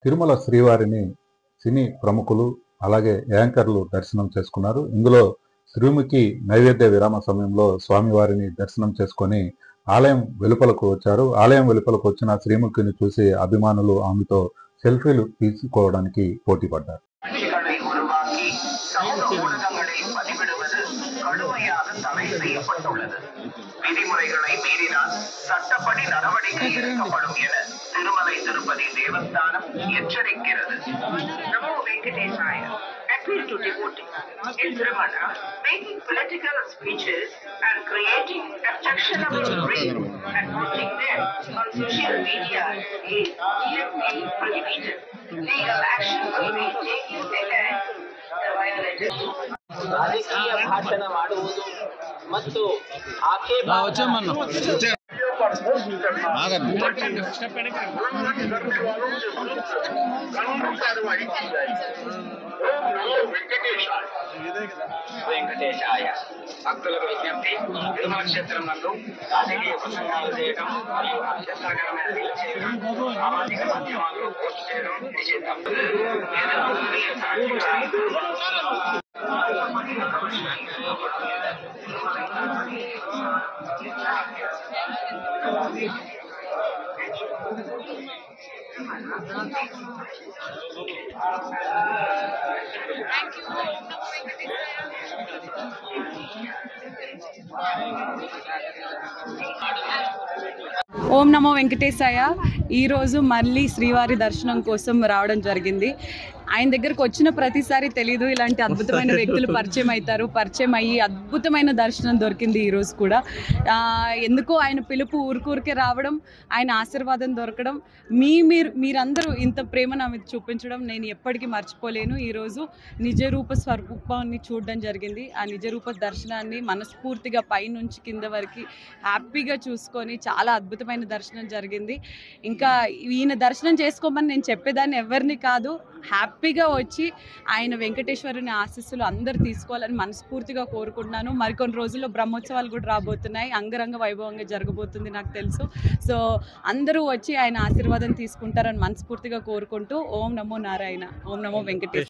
తిరుమల శ్రీవారిని సినీ ప్రముఖులు అలాగే యాంకర్లు దర్శనం చేసుకున్నారు. ఇందులో శ్రీముఖి నైవేద్య విరామ సమయంలో స్వామివారిని దర్శనం చేసుకొని ఆలయం వెలుపలకు వచ్చారు. ఆలయం వెలుపలకు వచ్చిన శ్రీముఖిని చూసి అభిమానులు ఆమెతో సెల్ఫీలు తీసుకోవడానికి పోటీ పడ్డారు. விதிமுறைகளை மீறினால் சட்டப்படி நடவடிக்கை எடுக்கப்படும் என திருமலை திருப்பதி தேவஸ்தானம் எச்சரிக்கிறது. நமோ வெங்கடேசாய. Appeal to devotees in Tirumala, making political speeches and creating objectionable reels and posting them on social media is strictly prohibited. Legal action will be taken against the violators. ರಾಜಕೀಯ ಭಾಷಣ ಮಾಡುವುದು ಮತ್ತು వెంకటేశాయ. భక్తులకు విజ్ఞప్తి, తిరుమల క్షేత్రం నందు రాజకీయ ప్రసంగాలు చేయడం మరియు అభ్యంతరకరమైన రీల్ చేయడం, సామాజిక మాధ్యమాల్లో పోస్ట్ చేయడం నిషిద్ధం. ఓం నమో వెంకటేశాయ. ఈరోజు మళ్ళీ శ్రీవారి దర్శనం కోసం రావడం జరిగింది. ఆయన దగ్గరకు వచ్చిన ప్రతిసారి తెలీదు ఇలాంటి అద్భుతమైన వ్యక్తులు పరిచయం అవుతారు. పరిచయం అయ్యి అద్భుతమైన దర్శనం దొరికింది ఈరోజు కూడా. ఎందుకో ఆయన పిలుపు ఊరికే రావడం, ఆయన ఆశీర్వాదం దొరకడం, మీరందరూ ఇంత ప్రేమ నా మీద చూపించడం నేను ఎప్పటికీ మర్చిపోలేను. ఈరోజు నిజరూప స్వరూపాన్ని చూడడం జరిగింది. ఆ నిజరూప దర్శనాన్ని మనస్ఫూర్తిగా పైనుంచి కింద వరకు హ్యాపీగా చూసుకొని చాలా అద్భుతమైన దర్శనం జరిగింది. ఇంకా ఈయన దర్శనం చేసుకోమని నేను చెప్పేదాన్ని ఎవరిని కాదు, హ్యాపీగా వచ్చి ఆయన వెంకటేశ్వరుని ఆశీస్సులు అందరూ తీసుకోవాలని మనస్ఫూర్తిగా కోరుకుంటున్నాను. మరికొన్ని రోజుల్లో బ్రహ్మోత్సవాలు కూడా రాబోతున్నాయి. అంగరంగ వైభవంగా జరగబోతుంది నాకు తెలుసు. సో అందరూ వచ్చి ఆయన ఆశీర్వాదం తీసుకుంటారని మనస్ఫూర్తిగా కోరుకుంటూ ఓం నమో నారాయణ, ఓం నమో వెంకటేశ్వర.